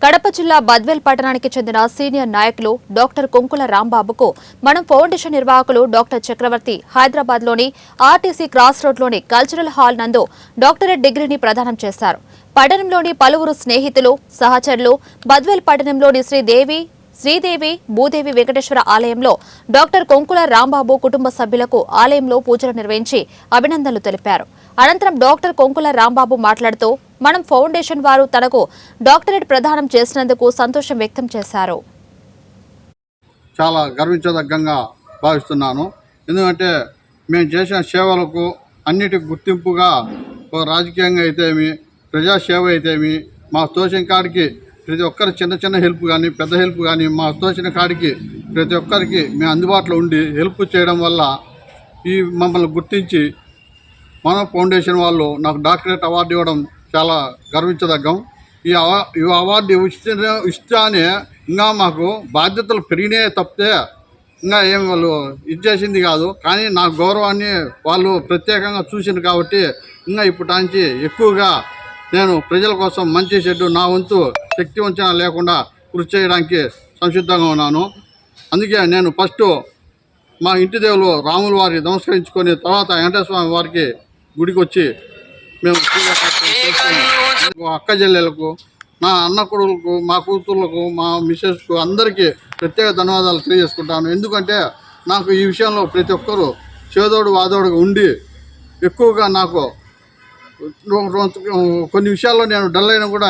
కడప జిల్లా బద్వేల్ పట్టణానికి చెందిన సీనియర్ నాయకులు డాక్టర్ కొంకుల రాంబాబుకు మనం ఫౌండేషన్ నిర్వాహకులు డాక్టర్ చక్రవర్తి హైదరాబాద్లోని ఆర్టీసీ క్రాస్ రోడ్లోని కల్చరల్ హాల్ నందు డాక్టరేట్ డిగ్రీని ప్రదానం చేశారు. పట్టణంలోని పలువురు స్నేహితులు, సహచరులు బద్వేల్ పట్టణంలోని శ్రీదేవి భూదేవి వెంకటేశ్వర ఆలయంలో డాక్టర్ కొంకుల రాంబాబు కుటుంబ సభ్యులకు ఆలయంలో పూజలు నిర్వహించి అభినందనలు తెలిపారు. అనంతరం డాక్టర్ కొంకుల రాంబాబు మాట్లాడుతూ మనం ఫౌండేషన్ వారు తనకు డాక్టరేట్ ప్రదానం చేసినందుకు సంతోషం వ్యక్తం చేశారు. చాలా గర్వించదగ్గంగా భావిస్తున్నాను. ఎందుకంటే మేము చేసిన సేవలకు అన్నిటికి గుర్తింపుగా రాజకీయంగా అయితేమి, ప్రజాసేవ అయితేమి, మా తోచిన కాడికి ప్రతి ఒక్కరి చిన్న చిన్న హెల్ప్ కానీ పెద్ద హెల్ప్ కానీ మా తోచిన కాడికి ప్రతి ఒక్కరికి మేము అందుబాటులో ఉండి హెల్ప్ చేయడం వల్ల ఈ మమ్మల్ని గుర్తించి మన ఫౌండేషన్ వాళ్ళు నాకు డాక్టరేట్ అవార్డు ఇవ్వడం చాలా గర్వించదగ్గం. ఈ అవార్డు ఇస్తానే ఇంకా మాకు బాధ్యతలు పెరిగినాయే తప్పితే ఇంకా ఏం వాళ్ళు ఇచ్చేసింది కాదు. కానీ నా గౌరవాన్ని వాళ్ళు ప్రత్యేకంగా చూసింది కాబట్టి ఇంకా ఇప్పటి ఎక్కువగా నేను ప్రజల కోసం మంచి చెడ్డు నా వంతు శక్తి వంచన లేకుండా కృషి చేయడానికి సంసిద్ధంగా ఉన్నాను. అందుకే నేను ఫస్ట్ మా ఇంటి దేవులు రాముల వారికి నమస్కరించుకొని తర్వాత వెంకటేశ్వర స్వామి వారికి గుడికి వచ్చి మేము అక్క చెల్లెలకు, నా అన్న కొడుకులకు, మా కూతుర్లకు, మా మిస్సెస్కు అందరికీ ప్రత్యేక ధన్యవాదాలు తెలియజేసుకుంటాను. ఎందుకంటే నాకు ఈ విషయంలో ప్రతి ఒక్కరూ చేదోడు వాదోడుగా ఉండి ఎక్కువగా నాకు కొన్ని విషయాల్లో నేను డల్ అయినా కూడా